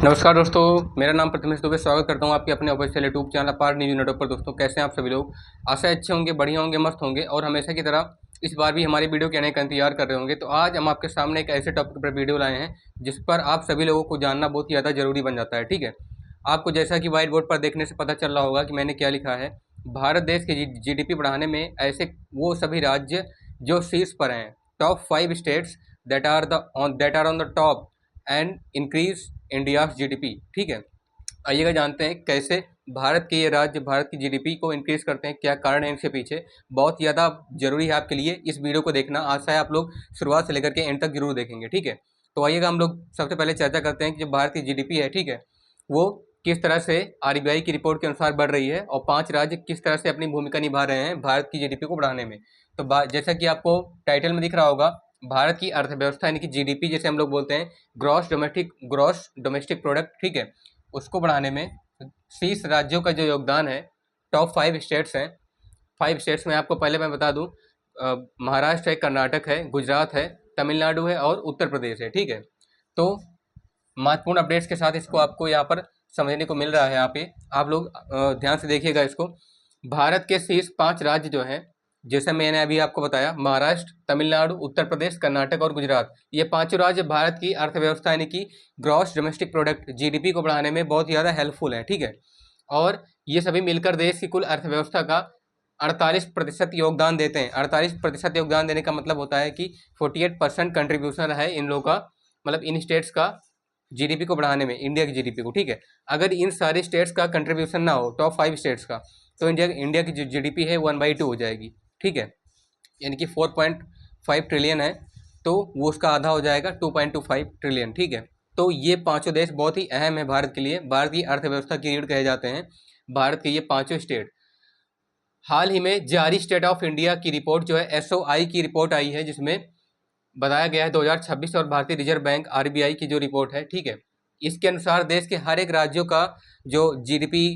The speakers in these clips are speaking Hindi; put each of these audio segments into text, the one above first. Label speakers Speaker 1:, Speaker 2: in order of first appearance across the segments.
Speaker 1: नमस्कार दोस्तों, मेरा नाम प्रथमेश दुबे। स्वागत करता हूं आपके अपने ऑफिशियल यूट्यूब चैनल अपार न्यूज नेटवर्क पर। दोस्तों, कैसे हैं आप सभी लोग? आशा है अच्छे होंगे, बढ़िया होंगे, मस्त होंगे और हमेशा की तरह इस बार भी हमारी वीडियो के आने का इंतजार कर रहे होंगे। तो आज हम आपके सामने एक ऐसे टॉपिक पर वीडियो लाए हैं जिस पर आप सभी लोगों को जानना बहुत ही ज़्यादा जरूरी बन जाता है। ठीक है, आपको जैसा कि व्हाइट बोर्ड पर देखने से पता चल रहा होगा कि मैंने क्या लिखा है। भारत देश के GDP बढ़ाने में ऐसे वो सभी राज्य जो शीर्ष पर हैं, top 5 states that are on the top and increase India's GDP। ठीक है, आइएगा जानते हैं कैसे भारत के ये राज्य भारत की GDP को इंक्रीज करते हैं, क्या कारण है इनके पीछे। बहुत ज़्यादा जरूरी है आपके लिए इस वीडियो को देखना। आशा है आप लोग शुरुआत से लेकर के एंड तक जरूर देखेंगे। ठीक है, तो आइएगा हम लोग सबसे पहले चर्चा करते हैं कि जो भारत की GDP है, ठीक है, वो किस तरह से RBI की रिपोर्ट के अनुसार बढ़ रही है और 5 राज्य किस तरह से अपनी भूमिका निभा रहे हैं भारत की GDP को बढ़ाने में। तो जैसा कि आपको टाइटल में दिख रहा होगा, भारत की अर्थव्यवस्था यानी कि GDP जिसे हम लोग बोलते हैं, ग्रॉस डोमेस्टिक प्रोडक्ट, ठीक है, उसको बढ़ाने में 30 राज्यों का जो योगदान है, टॉप 5 स्टेट्स हैं। 5 स्टेट्स में आपको पहले मैं बता दूं, महाराष्ट्र है, कर्नाटक है, गुजरात है, तमिलनाडु है और उत्तर प्रदेश है। ठीक है, तो महत्वपूर्ण अपडेट्स के साथ इसको आपको यहाँ पर समझने को मिल रहा है। यहाँ पे आप लोग ध्यान से देखिएगा इसको। भारत के शीर्ष 5 राज्य जो हैं, जैसे मैंने अभी आपको बताया, महाराष्ट्र, तमिलनाडु, उत्तर प्रदेश, कर्नाटक और गुजरात, ये पांचों राज्य भारत की अर्थव्यवस्था यानी कि ग्रॉस डोमेस्टिक प्रोडक्ट GDP को बढ़ाने में बहुत ज़्यादा हेल्पफुल है। ठीक है, और ये सभी मिलकर देश की कुल अर्थव्यवस्था का 48% योगदान देते हैं। 48% योगदान देने का मतलब होता है कि 48% कंट्रीब्यूशन है इन लोगों का, मतलब इन स्टेट्स का GDP को बढ़ाने में, इंडिया की GDP को। ठीक है, अगर इन सारे स्टेट्स का कंट्रीब्यूशन ना हो, टॉप 5 स्टेट्स का, तो इंडिया की जो GDP है 1/2 हो जाएगी। ठीक है, यानी कि 4.5 ट्रिलियन है तो वो उसका आधा हो जाएगा, 2.25 ट्रिलियन। ठीक है, तो ये पांचों देश बहुत ही अहम है भारत के लिए, भारत की अर्थव्यवस्था की रीढ़ कहे जाते हैं भारत के ये पांचों स्टेट। हाल ही में जारी स्टेट ऑफ इंडिया की रिपोर्ट जो है, SOI की रिपोर्ट आई है, जिसमें बताया गया है 2026 और भारतीय रिजर्व बैंक RBI की जो रिपोर्ट है, ठीक है, इसके अनुसार देश के हर एक राज्यों का जो GDP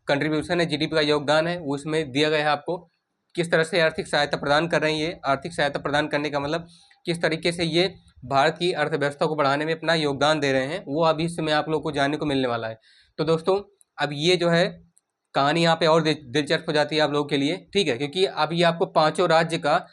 Speaker 1: कंट्रीब्यूशन है, GDP का योगदान है, उसमें दिया गया है आपको किस तरह से आर्थिक सहायता प्रदान कर रही है। आर्थिक सहायता प्रदान करने का मतलब किस तरीके से ये भारत की अर्थव्यवस्था को बढ़ाने में अपना योगदान दे रहे हैं, वो अभी इसमें आप लोग को जानने को मिलने वाला है। तो दोस्तों, अब ये जो है कहानी यहाँ पे और दिलचस्प हो जाती है आप लोगों के लिए। ठीक है, क्योंकि अब ये आपको पांचों राज्य का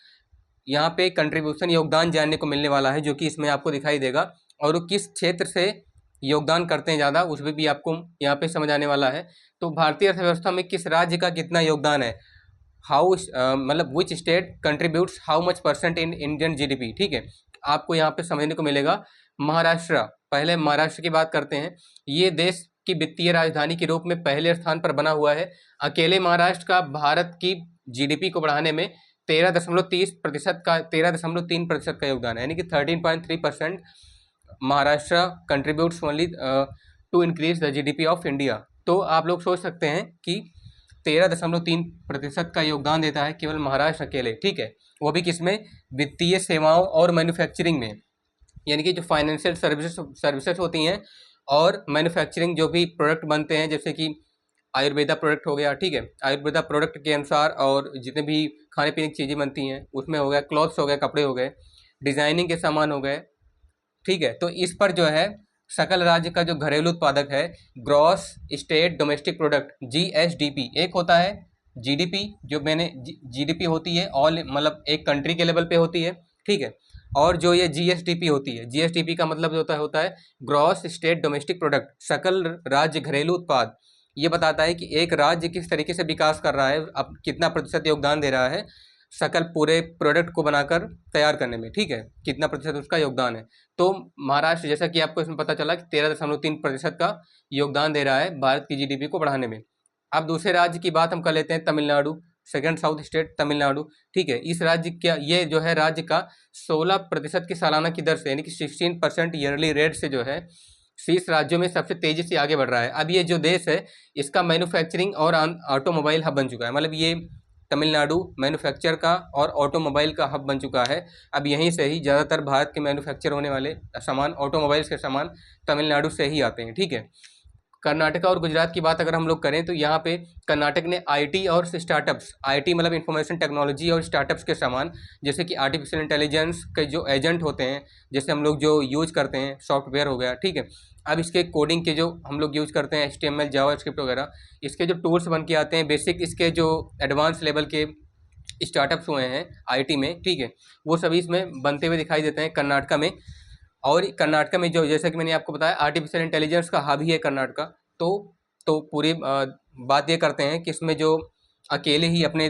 Speaker 1: यहाँ पे कंट्रीब्यूशन योगदान जानने को मिलने वाला है, जो कि इसमें आपको दिखाई देगा, और वो किस क्षेत्र से योगदान करते हैं ज़्यादा, उसमें भी आपको यहाँ पे समझ आने वाला है। तो भारतीय अर्थव्यवस्था में किस राज्य का कितना योगदान है, हाउ मतलब which state contributes how much percent in Indian GDP। ठीक है, आपको यहाँ पे समझने को मिलेगा। महाराष्ट्र, पहले महाराष्ट्र की बात करते हैं। ये देश की वित्तीय राजधानी के रूप में पहले स्थान पर बना हुआ है। अकेले महाराष्ट्र का भारत की GDP को बढ़ाने में 13.3% का योगदान है, यानी कि 13.3% Maharashtra contributes only to increase the GDP of India. तो आप लोग सोच सकते हैं कि 13.3% का योगदान देता है केवल महाराष्ट्र अकेले। ठीक है, वो भी किसमें? वित्तीय सेवाओं और मैन्युफैक्चरिंग में, यानी कि जो फाइनेंशियल सर्विसेज होती हैं और मैन्युफैक्चरिंग जो भी प्रोडक्ट बनते हैं, जैसे कि आयुर्वेदा प्रोडक्ट हो गया। ठीक है, आयुर्वेदा प्रोडक्ट के अनुसार और जितने भी खाने पीने की चीज़ें बनती हैं उसमें हो गया, क्लॉथ्स हो गए, कपड़े हो गए, डिजाइनिंग के सामान हो गए। ठीक है, तो इस पर जो है सकल राज्य का जो घरेलू उत्पादक है, gross state domestic product, GSDP, एक होता है GDP, जो मैंने GDP होती है ऑल, मतलब एक कंट्री के लेवल पे होती है। ठीक है, और जो ये GSDP होती है, GSDP का मतलब जो होता है ग्रॉस स्टेट डोमेस्टिक प्रोडक्ट, सकल राज्य घरेलू उत्पाद। ये बताता है कि एक राज्य किस तरीके से विकास कर रहा है, अब कितना प्रतिशत योगदान दे रहा है सकल पूरे प्रोडक्ट को बनाकर तैयार करने में। ठीक है, कितना प्रतिशत उसका योगदान है। तो महाराष्ट्र, जैसा कि आपको इसमें पता चला कि 13.3% का योगदान दे रहा है भारत की GDP को बढ़ाने में। अब दूसरे राज्य की बात हम कर लेते हैं, Tamil Nadu, second south state Tamil Nadu. ठीक है, इस राज्य का ये जो है राज्य का 16% की सालाना की दर से, यानी कि 16% ईयरली रेट से जो है 30 राज्यों में सबसे तेजी से आगे बढ़ रहा है। अब ये जो देश है इसका मैन्युफैक्चरिंग और ऑटोमोबाइल हब बन चुका है, मतलब ये तमिलनाडु मैन्युफैक्चर का और ऑटोमोबाइल का हब बन चुका है। अब यहीं से ही ज़्यादातर भारत के मैन्युफैक्चर होने वाले सामान, ऑटोमोबाइल्स के सामान तमिलनाडु से ही आते हैं। ठीक है, कर्नाटका और गुजरात की बात अगर हम लोग करें तो यहाँ पे कर्नाटक ने आईटी और स्टार्टअप्स, आईटी मतलब इंफॉर्मेशन टेक्नोलॉजी, और स्टार्टअप्स के सामान जैसे कि आर्टिफिशियल इंटेलिजेंस के जो एजेंट होते हैं, जैसे हम लोग जो यूज़ करते हैं सॉफ्टवेयर हो गया, ठीक है। अब इसके कोडिंग के जो हम लोग यूज़ करते हैं HTML जावास्क्रिप्ट वगैरह, इसके जो टूल्स बन के आते हैं बेसिक, इसके जो एडवांस लेवल के स्टार्टअप्स हुए हैं आईटी में, ठीक है, वो सभी इसमें बनते हुए दिखाई देते हैं कर्नाटका में। और कर्नाटका में जो, जैसा कि मैंने आपको बताया, आर्टिफिशियल इंटेलिजेंस का हावी है कर्नाटका। तो पूरी बात ये करते हैं कि इसमें जो अकेले ही अपने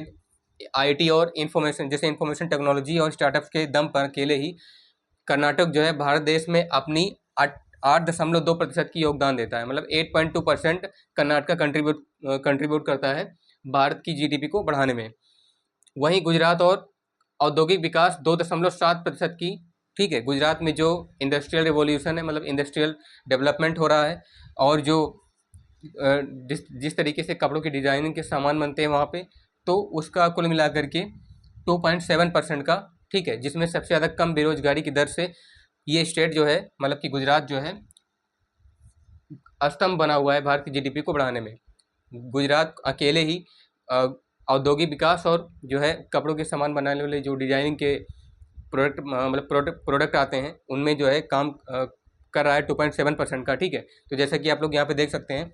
Speaker 1: आईटी और इंफॉर्मेशन, जैसे इंफॉर्मेशन टेक्नोलॉजी और स्टार्टअप्स के दम पर अकेले ही कर्नाटक जो है भारत देश में अपनी 8.2% की योगदान देता है। मतलब 8.2% कर्नाटका कंट्रीब्यूट करता है भारत की जीडीपी को बढ़ाने में। वहीं गुजरात और औद्योगिक विकास 2.7% की, ठीक है। गुजरात में जो इंडस्ट्रियल रिवॉल्यूशन है, मतलब इंडस्ट्रियल डेवलपमेंट हो रहा है, और जो जिस तरीके से कपड़ों की डिजाइनिंग के सामान बनते हैं वहाँ पे, तो उसका कुल मिलाकर के 2.7% का, ठीक है, जिसमें सबसे ज़्यादा कम बेरोजगारी की दर से ये स्टेट जो है, मतलब कि गुजरात जो है, स्तंभ बना हुआ है भारत की जीडीपी को बढ़ाने में। गुजरात अकेले ही औद्योगिक विकास और जो है कपड़ों के सामान बनाने वाले जो डिजाइनिंग के प्रोडक्ट आते हैं, उनमें जो है काम कर रहा है 2.7% का, ठीक है। तो जैसा कि आप लोग यहाँ पे देख सकते हैं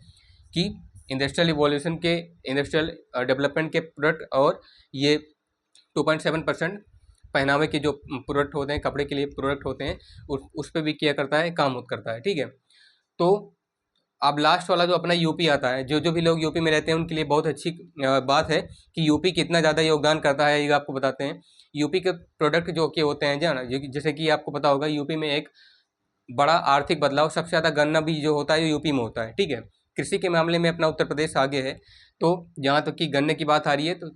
Speaker 1: कि इंडस्ट्रियल रिवॉल्यूशन के, इंडस्ट्रियल डेवलपमेंट के प्रोडक्ट, और ये 2.7% पहनावे के जो प्रोडक्ट होते हैं, कपड़े के लिए प्रोडक्ट होते हैं, उस पर भी किया करता है, काम करता है, ठीक है। तो अब लास्ट वाला जो अपना यूपी आता है, जो भी लोग यूपी में रहते हैं उनके लिए बहुत अच्छी बात है कि यूपी कितना ज़्यादा योगदान करता है, ये आपको बताते हैं। यूपी के प्रोडक्ट जो कि होते हैं जाना, जैसे कि आपको पता होगा, यूपी में एक बड़ा आर्थिक बदलाव, सबसे ज़्यादा गन्ना भी जो होता है यूपी में होता है, ठीक है। कृषि के मामले में अपना उत्तर प्रदेश आगे है। तो जहाँ तक कि गन्ने की बात आ रही है, तो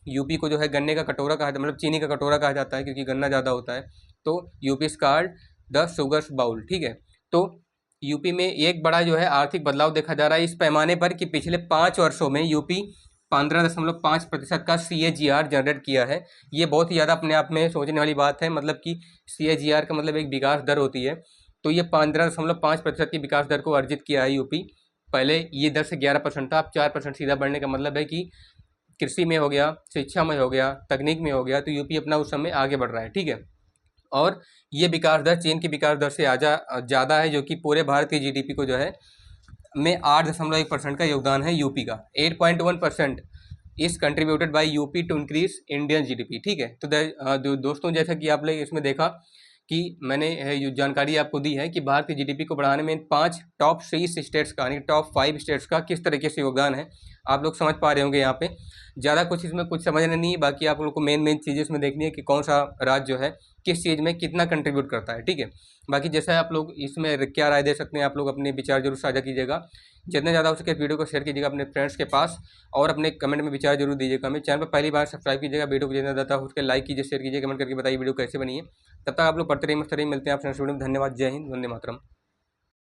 Speaker 1: यूपी को जो है गन्ने का कटोरा कहा जाता है, मतलब चीनी का कटोरा कहा जाता है, क्योंकि गन्ना ज़्यादा होता है। तो UP is called the sugars bowl, ठीक है। तो यूपी में एक बड़ा जो है आर्थिक बदलाव देखा जा रहा है इस पैमाने पर कि पिछले 5 वर्षों में यूपी 15.5% का CAGR जनरेट किया है। ये बहुत ही ज़्यादा अपने आप में सोचने वाली बात है। मतलब कि CAGR का मतलब एक विकास दर होती है। तो ये 15.5% की विकास दर को अर्जित किया है यूपी। पहले ये 10 से 11% था, अब 4% सीधा बढ़ने का मतलब है कि कृषि में हो गया, शिक्षा में हो गया, तकनीक में हो गया, तो यूपी अपना उस समय आगे बढ़ रहा है, ठीक है। और ये विकास दर चीन की विकास दर से ज़्यादा है, जो कि पूरे भारत की जीडीपी को जो है में 8.1% का योगदान है यूपी का। 8.1% is contributed by UP to increase Indian GDP, ठीक है। तो दोस्तों, जैसा कि आप लोग इसमें देखा कि मैंने जो जानकारी आपको दी है कि भारत की जीडीपी को बढ़ाने में 5 टॉप 6 स्टेट्स का, यानी टॉप 5 स्टेट्स का किस तरीके से योगदान है, आप लोग समझ पा रहे होंगे। यहाँ पे ज़्यादा कुछ इसमें कुछ समझना नहीं है, बाकी आप लोग को मेन चीज़ें इसमें देखनी है कि कौन सा राज्य जो है किस चीज़ में कितना कंट्रीब्यूट करता है, ठीक है। बाकी जैसा आप लोग इसमें क्या राय दे सकते हैं, आप लोग अपने विचार जरूर साझा कीजिएगा। जितना ज़्यादा हो सके वीडियो को शेयर कीजिएगा अपने फ्रेंड्स के पास, और अपने कमेंट में विचार जरूर दीजिएगा। मेरे चैनल पर पहली बार सब्सक्राइब कीजिएगा, वीडियो को जितना ज़्यादा हो सके लाइक कीजिए, शेयर कीजिए, कमेंट करके बताइए वीडियो कैसे बनी है। तब तक आप लोग पढ़ते रहिए, मस्त रहिए, मिलते हैं आपसे नेक्स्ट वीडियो में। धन्यवाद, जय हिंद, वंदे मातरम।